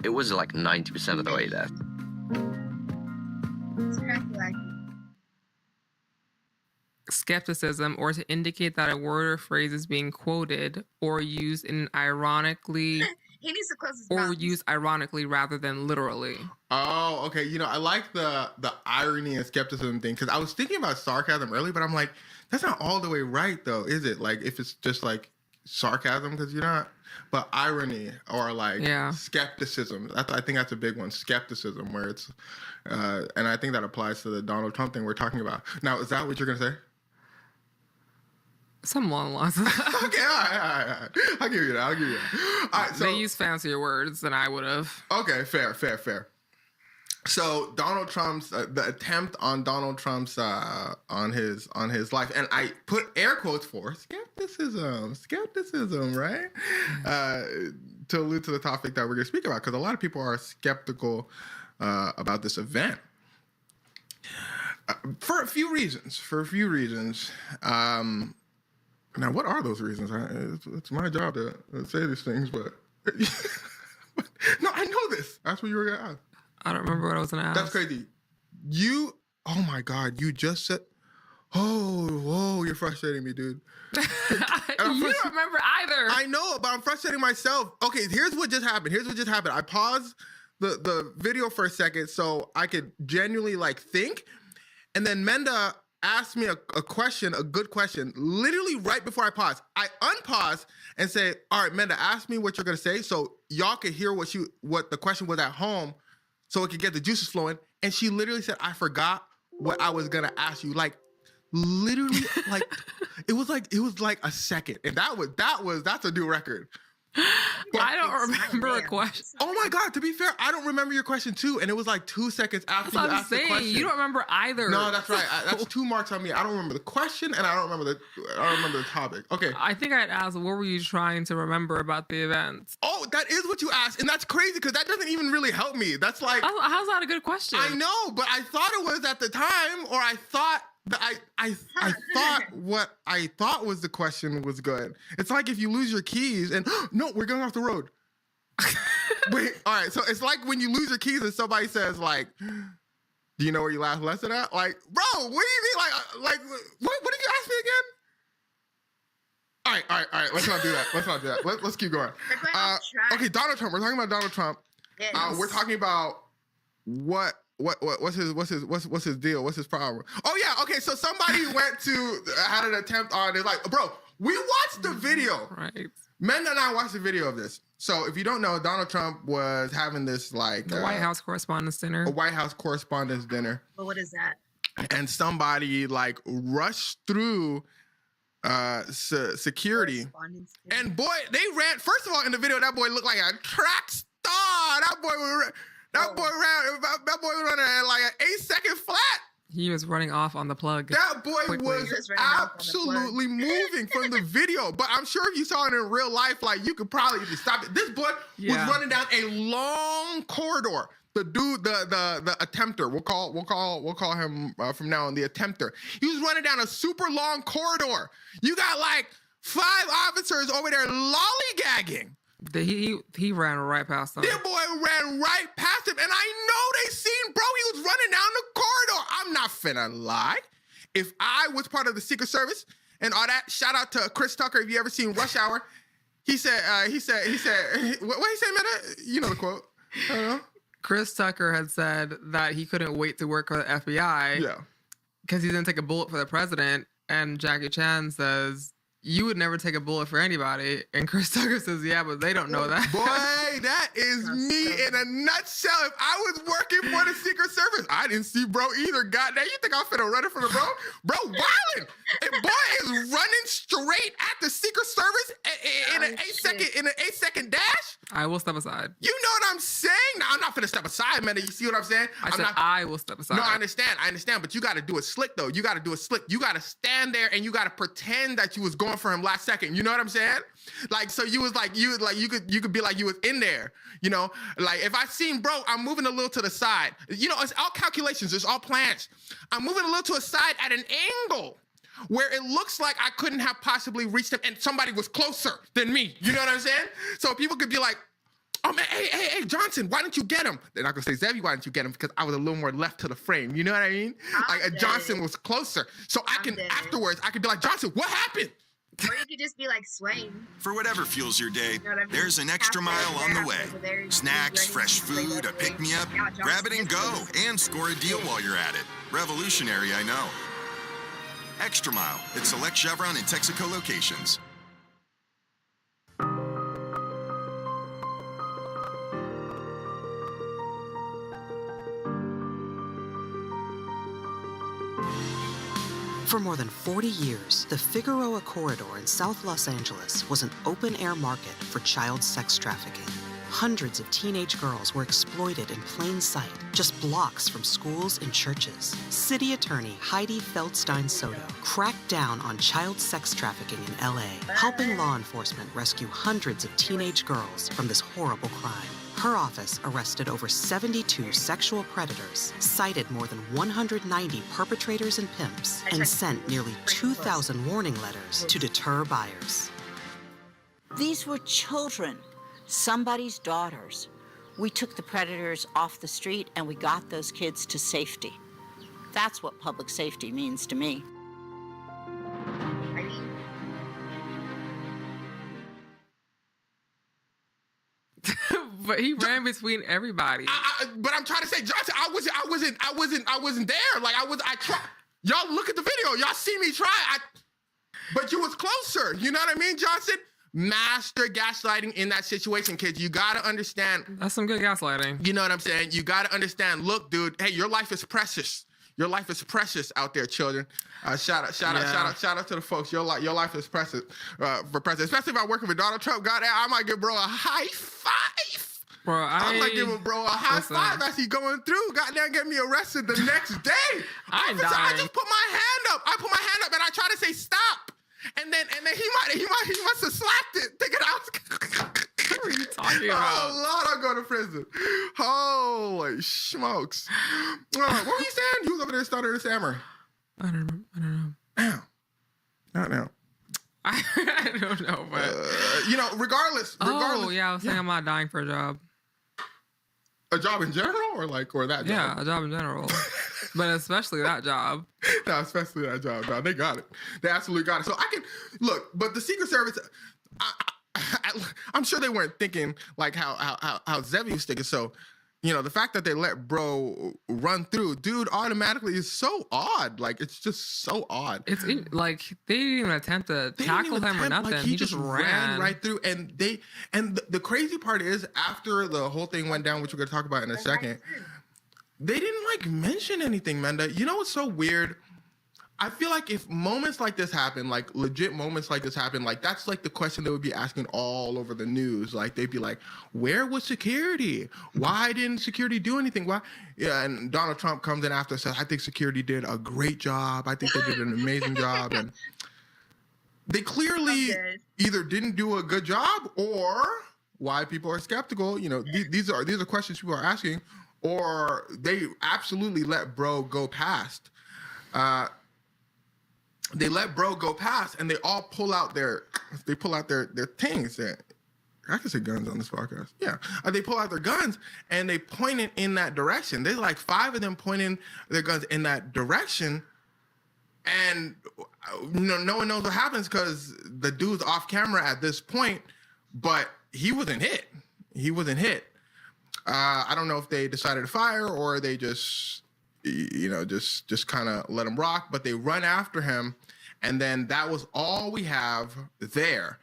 It was like 90% of the way there. Skepticism, or to indicate that a word or phrase is being quoted or used in ironically he needs to close his or mouth. used ironically rather than literally. Oh, okay. You know, I like the irony and skepticism thing, because I was thinking about sarcasm earlier, but I'm like, that's not all the way right, though, is it? Like, if it's just like sarcasm, because you're not, but irony or like skepticism. I think that's a big one. Skepticism, where it's, and I think that applies to the Donald Trump thing we're talking about. Now, is that what you're gonna say? Some long lines. Okay, all right. I'll give you that. All right, so they use fancier words than I would have. Okay, fair. So Donald Trump's the attempt on Donald Trump's on his life, and I put air quotes for skepticism, right? To allude to the topic that we're going to speak about, because a lot of people are skeptical about this event for a few reasons. Now, what are those reasons? It's my job to say these things, but no, I know this. That's what you were going to ask. I don't remember what I was going to ask. That's crazy. Oh my God, you just said, whoa, you're frustrating me, dude. You don't remember either. I know, but I'm frustrating myself. Okay, here's what just happened. I paused the video for a second so I could genuinely like think. And then Menda asked me a question, a good question, literally right before I paused. I unpause and say, all right, Menda, ask me what you're going to say so y'all could hear what the question was at home so it could get the juices flowing. And she literally said, I forgot what I was going to ask you. Like, literally, like, it was like a second. And that's a new record. But I don't remember a question. Oh my God, to be fair, I don't remember your question too. And it was like 2 seconds after you asked the question. You don't remember either. No, that's right. That's 2 marks on me. I don't remember the question and I don't remember the topic. Okay. I think I'd asked, what were you trying to remember about the event? Oh, that is what you asked. And that's crazy because that doesn't even really help me. That's like... How's that a good question? I know, but I thought it was at the time, or I thought... I thought what I thought was the question was good. It's like if you lose your keys and no, we're going off the road. Wait, all right. So it's like when you lose your keys and somebody says like, "Do you know where you last left it at?" Like, bro, what do you mean? Like what did you ask me again? All right. Let's not do that. Let's keep going. Okay, Donald Trump. We're talking about Donald Trump. Yes. We're talking about what's his deal? What's his problem? Oh yeah, okay. So somebody had an attempt on it. Like, bro, we watched the video. Right. Menda and I watched the video of this. So if you don't know, Donald Trump was having this like the White House Correspondents' Dinner. A White House Correspondents' Dinner. But what is that? And somebody like rushed through security. And boy, they ran. First of all, in the video, that boy looked like a track star. That boy was running at like an 8-second flat. He was running off on the plug. That boy was absolutely moving from the video. But I'm sure if you saw it in real life, like you could probably just stop it. This boy was running down a long corridor. The dude, the attempter, we'll call him from now on the attempter. He was running down a super long corridor. You got like 5 officers over there lollygagging. He ran right past them. That boy ran right past him, and I know they seen, bro, he was running down the corridor. I'm not finna lie. If I was part of the Secret Service and all that, shout out to Chris Tucker. If you ever seen Rush Hour, he said, what he said, man? You know the quote. I don't know. Chris Tucker had said that he couldn't wait to work for the FBI. Yeah. Because he didn't take a bullet for the president. And Jackie Chan says, you would never take a bullet for anybody. And Chris Tucker says, yeah, but they don't know that. Boy, that is me in a nutshell. If I was working for the Secret Service, I didn't see bro either. Goddamn, you think I'm finna run it from the bro? Bro, wildin'. And boy is running straight at the Secret Service in an 8-second dash. I will step aside. You know what I'm saying? Now, I'm not finna step aside, man. You see what I'm saying? I will step aside. No, I understand, but you gotta do it slick though. You gotta stand there and you gotta pretend that you was going for him last second. You know what I'm saying? Like, so you could be like you was in there, you know? Like if I seen bro, I'm moving a little to the side. You know, it's all calculations, it's all plans. I'm moving a little to a side at an angle where it looks like I couldn't have possibly reached him and somebody was closer than me. You know what I'm saying? So people could be like, oh man, hey, Johnson, why didn't you get him? They're not gonna say, Zebby, why didn't you get him? Because I was a little more left to the frame. You know what I mean? Like Johnson was closer. So afterwards, I could be like, Johnson, what happened? Or you could just be like Swain. For whatever fuels your day, You know what I mean? there's an extra mile on the way. Snacks, fresh food, a pick-me-up. Grab it and go, and score a deal while you're at it. Revolutionary, I know. Extra Mile at select Chevron and Texaco locations. For more than 40 years, the Figueroa Corridor in South Los Angeles was an open-air market for child sex trafficking. Hundreds of teenage girls were exploited in plain sight, just blocks from schools and churches. City Attorney Heidi Feldstein Soto cracked down on child sex trafficking in LA, helping law enforcement rescue hundreds of teenage girls from this horrible crime. Her office arrested over 72 sexual predators, cited more than 190 perpetrators and pimps, and sent nearly 2,000 warning letters to deter buyers. These were children, somebody's daughters. We took the predators off the street and we got those kids to safety. That's what public safety means to me. I mean, But he ran between everybody. But I'm trying to say, Johnson, I wasn't there. Like I tried. Y'all look at the video. Y'all see me try. But you was closer. You know what I mean, Johnson? Master gaslighting in that situation, kids. You gotta understand. That's some good gaslighting. You know what I'm saying? You gotta understand. Look, dude. Hey, your life is precious. Your life is precious out there, children. Shout out to the folks. Your life is precious for president. Especially if I'm working with Donald Trump. Goddamn, I might give bro a high five. Bro, I might give him bro a high five as he's going through. Goddamn, get me arrested the next day. I just put my hand up. I put my hand up and I try to say stop. And then he must have slapped it, thinking I was. What are you talking about? Oh Lord, I'm going to prison. Holy smokes! What were you saying? You was over there stuttering and stammering. I don't know. Now, not now. I don't know, but regardless. Oh yeah, I was saying I'm not dying for a job. A job in general, or that job? Yeah, a job in general, but especially that job. No, especially that job. No, they got it. They absolutely got it. So I can look, but the Secret Service, I'm sure they weren't thinking like how Zebby was thinking. So, the fact that they let bro run through, dude, automatically is so odd. Like it's just so odd. It's like they didn't even attempt to tackle him or nothing. Like, he just ran right through, and the crazy part is after the whole thing went down, which we're gonna talk about in a second. They didn't mention anything, Menda. You know what's so weird? I feel like if moments like this happen, like legit moments like this happen, like that's like the question they would be asking all over the news. Like they'd be like, where was security? Why didn't security do anything? Why? Yeah, and Donald Trump comes in after and says, I think security did a great job. I think they did an amazing job. And they clearly either didn't do a good job or why people are skeptical. These are questions people are asking. Or they absolutely let bro go past. They let bro go past, and they all pull out their things. I can say guns on this podcast. Yeah, they pull out their guns and they point it in that direction. There's like 5 of them pointing their guns in that direction, and no one knows what happens because the dude's off camera at this point, but he wasn't hit. I don't know if they decided to fire or they just kind of let him rock, but they run after him. And then that was all we have there.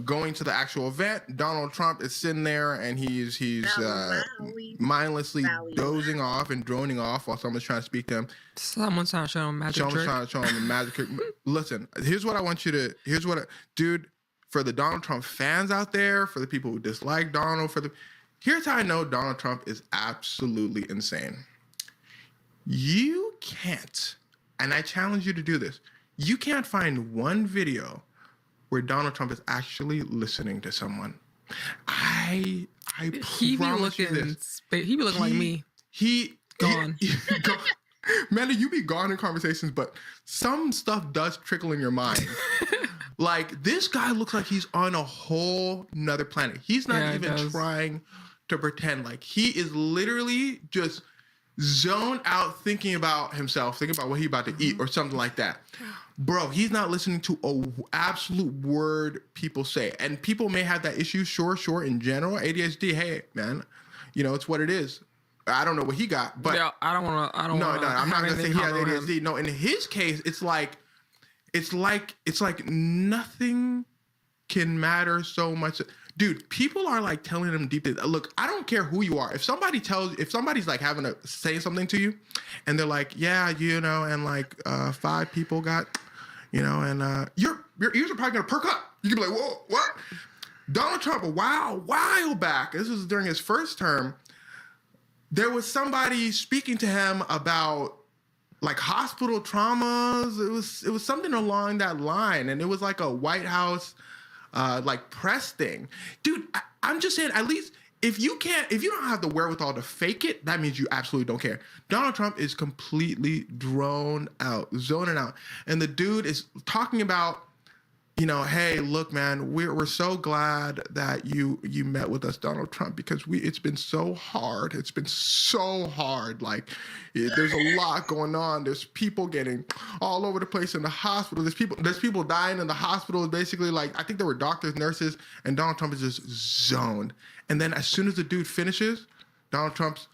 Going to the actual event, Donald Trump is sitting there and he's mindlessly dozing off and droning off while someone's trying to speak to him. Someone's trying to show him a magic trick. Trying to show him the magic trick. Listen, dude, for the Donald Trump fans out there, for the people who dislike Donald, here's how I know Donald Trump is absolutely insane. You can't, and I challenge you to do this, you can't find one video where Donald Trump is actually listening to someone. I promise you this. He be looking like me. Gone. Amanda, you be gone in conversations, but some stuff does trickle in your mind. Like, this guy looks like he's on a whole nother planet. He's not even trying to pretend. Like, he is literally just zoned out thinking about himself, thinking about what he's about to eat or something like that. Bro, he's not listening to an absolute word people say. And people may have that issue, sure, in general. ADHD, hey, man, you know, it's what it is. I don't know what he got, but... Yeah, I'm not going to say he has ADHD. No, in his case, it's like nothing can matter so much. Dude, people are like telling him deep things. Look, I don't care who you are. If somebody's like having to say something to you and they're like, yeah, you know, and like 5 people got, you know, and your ears are probably going to perk up. You can be like, whoa, what? Donald Trump, a while back, this was during his first term, there was somebody speaking to him about like hospital traumas. It was something along that line. And it was like a White House like press thing. Dude, I'm just saying, at least if you don't have the wherewithal to fake it, that means you absolutely don't care. Donald Trump is completely zoning out. And the dude is talking about, you know, hey, look, man, we're so glad that you met with us, Donald Trump, because it's been so hard. It's been so hard. Like, there's a lot going on. There's people getting all over the place in the hospital. There's people dying in the hospital. Basically, like, I think there were doctors, nurses, and Donald Trump is just zoned. And then as soon as the dude finishes, Donald Trump's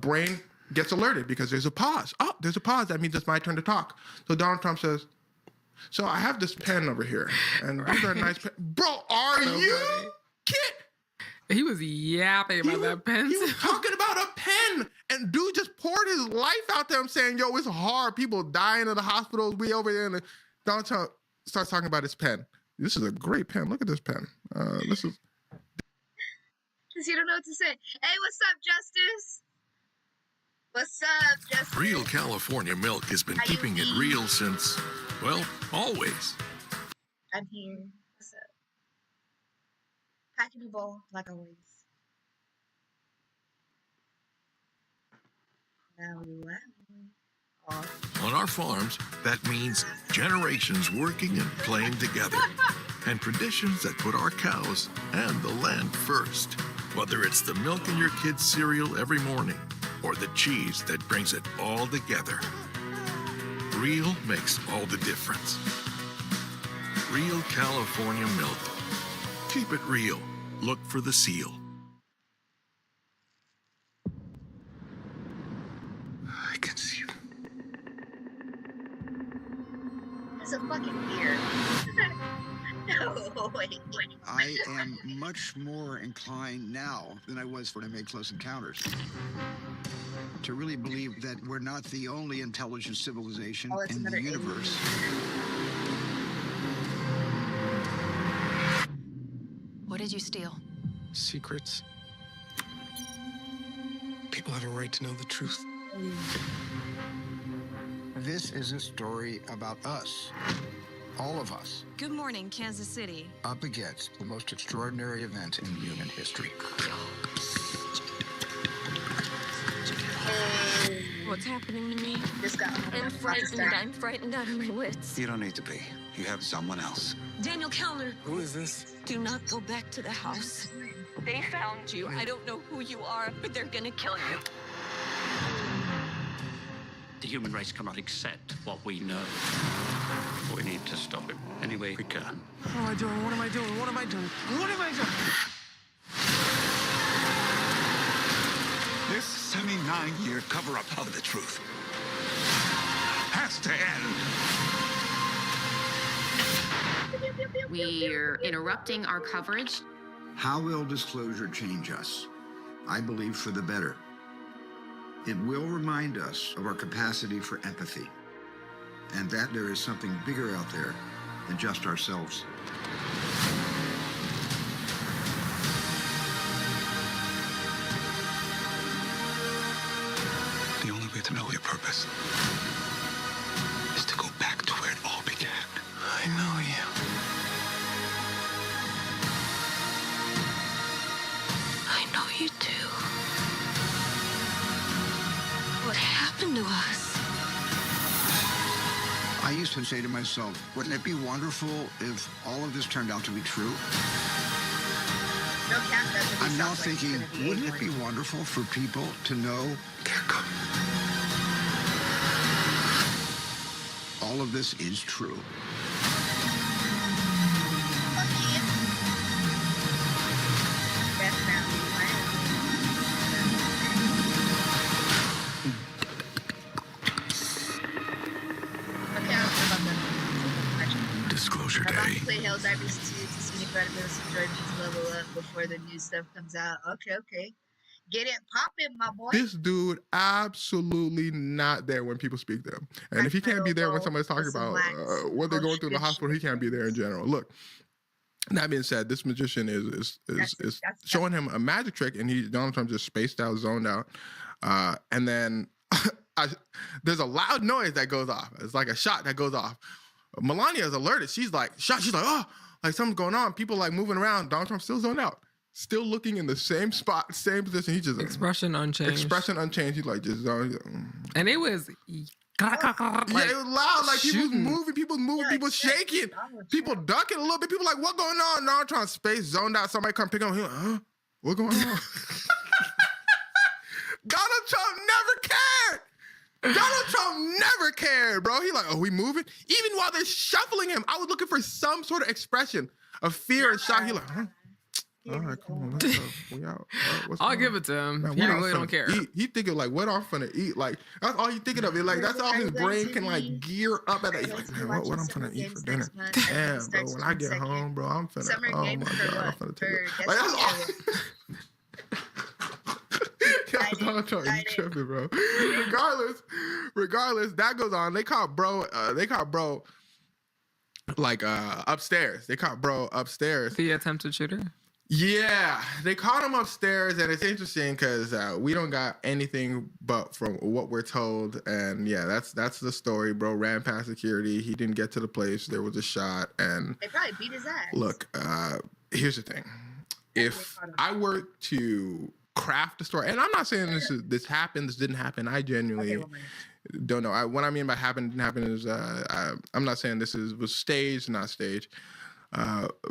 brain gets alerted because there's a pause. Oh, there's a pause. That means it's my turn to talk. So Donald Trump says, so I have this pen over here, and these are nice pens. Bro, are you kidding? He was yapping about that pen. He was talking about a pen, and dude just poured his life out there. I'm saying, yo, it's hard. People dying in the hospitals. We over there, and Donald Trump starts talking about his pen. This is a great pen. Look at this pen. This is. Because you don't know what to say. Hey, what's up, Justice? What's up, Justice? Real California milk has been keeping it real since, well, always. I'm here. What's up? Packing a bowl, like always. On our farms, that means generations working and playing together. And traditions that put our cows and the land first. Whether it's the milk in your kids' cereal every morning or the cheese that brings it all together. Real makes all the difference. Real California milk. Keep it real. Look for the seal. I can see you. There's a fucking beer. No, wait. I am much more inclined now than I was when I made Close Encounters to really believe that we're not the only intelligent civilization in the universe. What did you steal? Secrets. People have a right to know the truth. This is a story about us. All of us. Good morning, Kansas City. Up against the most extraordinary event in human history. What's happening to me? This guy. I'm frightened out of my wits. You don't need to be. You have someone else. Daniel Kellner. Who is this? Do not go back to the house. They found you. I don't know who you are, but they're gonna kill you. The human race cannot accept what we know. We need to stop it any way we can. What am I doing? What am I doing? What am I doing? What am I doing? This 79-year cover-up of the truth has to end. We're interrupting our coverage. How will disclosure change us? I believe for the better. It will remind us of our capacity for empathy, and that there is something bigger out there than just ourselves. The only way to know your purpose is to go back to where it all began. I know you. I know you too. What happened to us? I used to say to myself, wouldn't it be wonderful if all of this turned out to be true? No cat doesn't I'm now sound like it's thinking, gonna be wouldn't it A1. be wonderful for people to know all of this is true? Disclosure I'm about day. to play Helldivers 2 to see if Incredibles enjoy me to level up before the new stuff comes out. Okay. Get it poppin', my boy. This dude absolutely not there when people speak to him. And if he can't be there when somebody's talking about what they're going through in the hospital, he can't be there in general. Look, that being said, this magician is showing him a magic trick, and Donald Trump just spaced out, zoned out. And then there's a loud noise that goes off. It's like a shot that goes off. Melania is alerted. She's like, shot. She's like, oh, like something's going on. People like moving around. Donald Trump still zoned out. Still looking in the same spot, same position. He just expression unchanged. Expression unchanged. He's like just zoned. And it was yeah, it was loud. Like people moving, people shaking, people ducking a little bit. People like, what going on? Donald Trump space zoned out. Somebody come pick him up. He like, huh? What going on? Donald Trump never cared. Donald Trump never cared, bro. He like, oh, we moving? Even while they're shuffling him, I was looking for some sort of expression of fear and shock. He like, huh? All right, come on, let's go. We out. I'll give it to him. Man, he really don't care. He thinking like, what I'm finna eat? Like that's all he thinking of. It like that's all his brain can like gear up at. He's like, man, what I'm finna eat for dinner? Damn, bro. When I get home, bro, I'm finna. Oh my god, I'm finna take it. Like that's all. Donald Trump, you tripping, bro. Regardless, that goes on. They caught bro. Like upstairs. They caught bro upstairs. The attempted shooter. Yeah, they caught him upstairs, and it's interesting because we don't got anything but from what we're told, and yeah, that's the story. Bro ran past security. He didn't get to the place. There was a shot, and they probably beat his ass. Look, here's the thing: if I were to craft a story, and I'm not saying this happened, this didn't happen. I genuinely don't know. What I mean by happened, didn't happen is I'm not saying this was staged, not staged,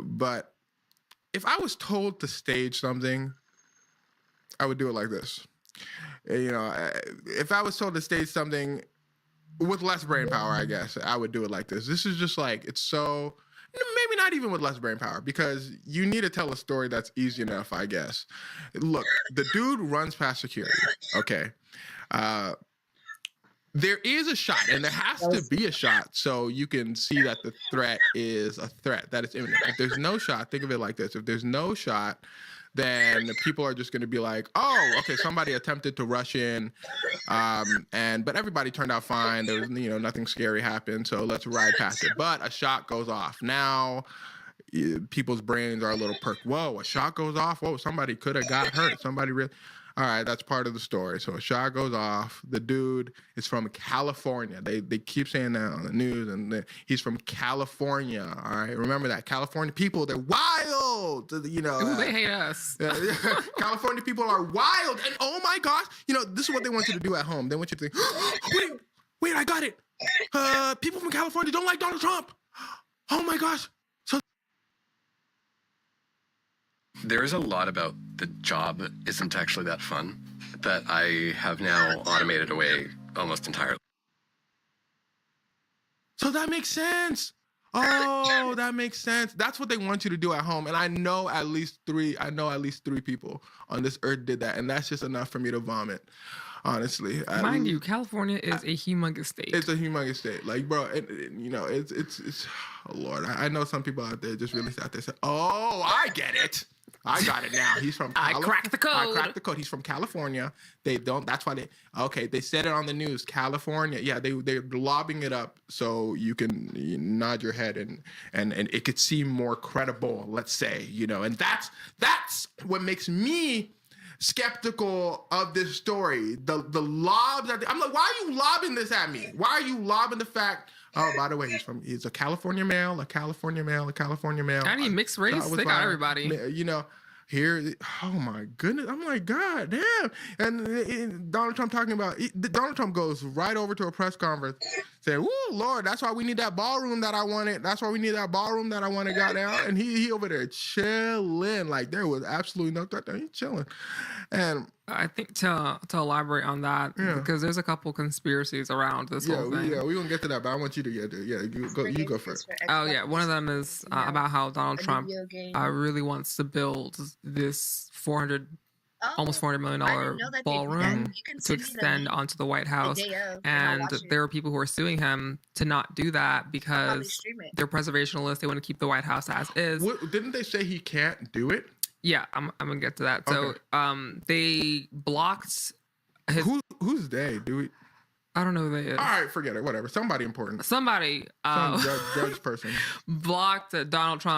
but if I was told to stage something, I would do it like this. You know, if I was told to stage something with less brain power, I guess I would do it like this. This is just like, it's so, maybe not even with less brain power, because you need to tell a story that's easy enough, I guess. Look, the dude runs past security, okay? There is a shot, and there has to be a shot so you can see that the threat is a threat, that it's imminent. If there's no shot, think of it like this. If there's no shot, then the people are just going to be like, oh, okay, somebody attempted to rush in, but everybody turned out fine. There was, nothing scary happened, so let's ride past it. But a shot goes off. Now, people's brains are a little perked. Whoa, a shot goes off? Whoa, somebody could have got hurt. Somebody really... All right, that's part of the story. So a shot goes off. The dude is from California. They keep saying that on the news, and he's from California. All right, remember that. California people, they're wild. Ooh, they hate us. California people are wild, and oh my gosh, this is what they want you to do at home. They want you to think, wait, I got it. People from California don't like Donald Trump. Oh my gosh. There is a lot about the job isn't actually that fun that I have now automated away almost entirely. So that makes sense. Oh, that makes sense. That's what they want you to do at home. And I know at least three people on this earth did that. And that's just enough for me to vomit, honestly. Mind you, California is a humongous state. It's a humongous state. Like, bro, it's oh Lord. I know some people out there just really sat there and said, oh, I get it. I got it now. He's from I cracked the code. I cracked the code. He's from California. That's why they said it on the news. California. Yeah, they're lobbing it up so you can nod your head and it could seem more credible, let's say, and that's what makes me skeptical of this story. The lobs I'm like, why are you lobbing this at me? Why are you lobbing the fact? Oh, by the way, he's a California male, And he mixed race. They got everybody. Here, oh my goodness. I'm like, God damn. And Donald Trump Donald Trump goes right over to a press conference, saying, "Woo, Lord, that's why we need that ballroom that I wanted. That's why we need that ballroom that I wanted got down." And he over there chilling, like there was absolutely no threat there. He's chilling. And I think to elaborate on that, because there's a couple conspiracies around this whole thing. We're gonna get to that, but I want you to get to you go first. Oh yeah, one of them is about how Donald Trump really wants to build this almost $400 million ballroom to extend onto the White House, and there are people who are suing him to not do that because they're preservationists. They want to keep the White House as is. Didn't they say he can't do it? Yeah, I'm gonna get to that. Okay. So, they blocked his. Who's they? Do we? I don't know who they is. All right, forget it. Whatever. Somebody important. Somebody. Some judge person blocked Donald Trump